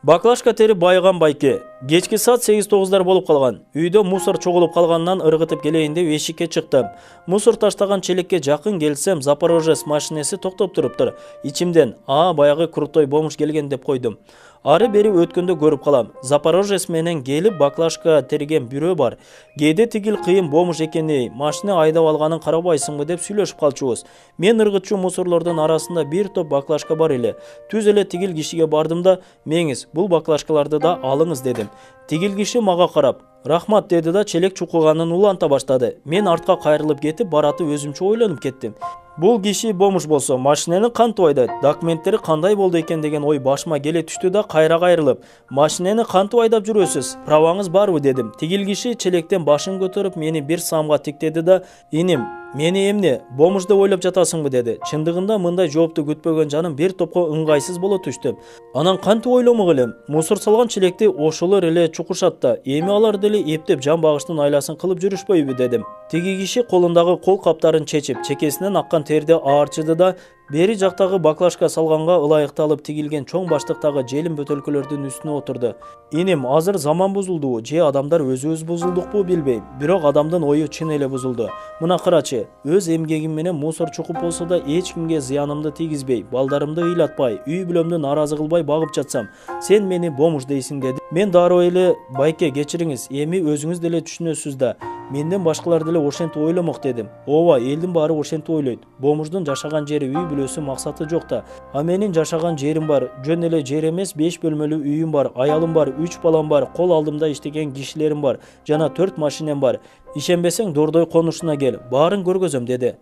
Баклашка терип байыган байке. Кечки саат 8-9 болуп калган. Үйдө мусор чогулуп калганынан ыргытып келейин деп эшикке чыктым. Мусор таштаган челекке жакын келсем, Запорожец машинеси токтоп туруптур. Ичимден, баягы крутой бомж келген деп койдум. Ары бери өткөндө көрүп калам. Запорожец менен келип баклашка териген бирөө бар. Кээде тигил кыйын бомж экени, машина айдап алганын карабайсыңбы деп сүйлөшүп калчубуз. Мен ыргытчу мусорлордун арасында бир топ баклашка бар эле. Түз эле тигил кишиге бардым да, "Меңиз, бул баклашкаларды да алыңыз" дедим. Тигил киши мага карап, "Рахмат" деди да челек чукуганын уланта баштады. Мен артка кайрылып кетип, бараты өзүмчө ойлонуп кеттим. Бул киши бомж болсо, машинени кантип айдайт, документтери кандай болду экен деген ой башыма келе түштү да кайра кайрылып, "Машинени кантип айдап жүрөсүз? Праваңыз барбы?" дедим. Тигил киши челектен башын көтөрүп мени бир самга тиктеди да, "Иним, мени эмне, бомж деп ойлоп жатасыңбы?" деди. Чындыгында мындай жоопту күтпөгөн жаным бир топко ыңгайсыз боло түштүм. Анан кантип ойломок элем? Мусор салган челекти ошолор эле чукушат да, эми алар деле эптеп жан багыштын айласын кылып жүрүшпөйбү дедим. Тиги киши колундагы кол каптарын чечип, чекесинен аккан терди аарчыды да, бери жактагы баклашка салганга ылайыкталып тигилген чоң баштыктагы желим бөтөлкөлөрдүн үстүнө отурду. "Иним, азыр заман бузулдубу, же адамдар өзүбүз бузулдукпу билбейм, бирок адамдын ою чын эле бузулду. Мына карачы, өз эмгегим менен мусор чукуп болсо да эч кимге зыянымды тийгизбей, балдарымды ыйлатпай, үй бүлөмдү нааразы кылбай багып жатсам, сен мени бомж дейсиң" деди. Мен дароо эле, "Байке, кечириңиз, эми өзүңүз деле түшүнөсүз да, менден башкалар деле ошентип ойломок" дедим. "Ооба, элдин баары ошентип ойлойт. Бомждун жашаган жери үй бүлөсү максаты жок да. А менин жашаган жерим бар, жөн эле жер эмес, 5 бөлмөлүү үйүм бар, аялым бар, 3 балам бар, кол алдымда иштеген кишилерим бар, жана 4 машинем бар. Ишенбесең Дордой конушуна кел, баарын көргөзөм" деди.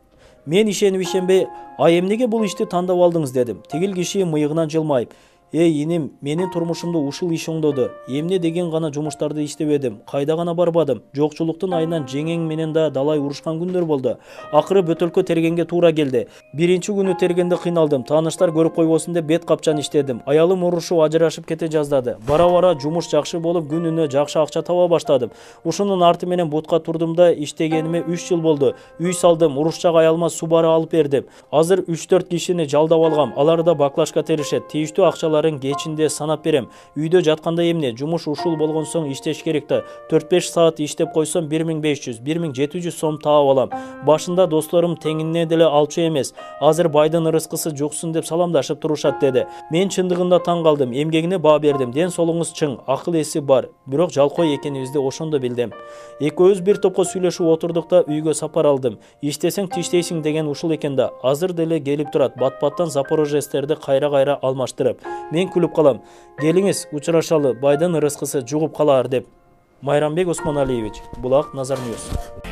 Мен ишенип ишенбей, "Эмнеге бул ишти тандап алдыңыз" дедим. Тигил киши мыйыгынан жылмайып, "Эй иним, менин турмушумду ушул иш оңдоду. Эмне деген гана жумуштарды иштебедим, кайда гана барбадым. Жокчулуктун айынан жеңең менен да далай урушкан күндөр болду. Акыры бөтөлкө тергенге туура келди. Биринчи күнү тергенде кыйналдым, тааныштар көрүп койбосун деп бет капчан иштедим. Аялым урушуп, ажырашып кете жаздады. Бара-бара жумуш жакшы болуп, күнүнө жакшы акча таба баштадым. Ушунун арты менен бутка турдум да, иштегениме 3 жыл болду. Үй салдым, урушчак аялыма Субару алып бердим. Азыр 3-4 кишини жалдап алгам. Алар да баклашка теришет. Тийиштүү акчаларын кечинде санап берем. Үйдө жатканда эмне, жумуш ушул болгон соң иштеш керек да. 4-5 саат иштеп койсом 1500-1700 сом таап алам. Башында досторум теңине деле алчу эмес. Азыр байдын ырыскысы жоксун деп саламдашып турушат" деди. Мен чындыгында таң калдым. Эмгегине баа бердим. Ден соолугуңуз чың, акыл эси бар. Бирок жалкой экенибизди ошондо билдим. Экөөбүз бир топко сүйлөшүп отурдук да үйгө сапар алдым. "Иштесең тиштейсиң" деген ушул экен да. Азыр деле келип турат, бат-баттан Запорожецтерди кайра-кайра алмаштырып. Мен күлүп калам. "Келиңиз, учурашалы, байдын ырыскысы жугуп калаар" деп. Майрамбек Осмоналиевич, Булак, Назар Ньюс.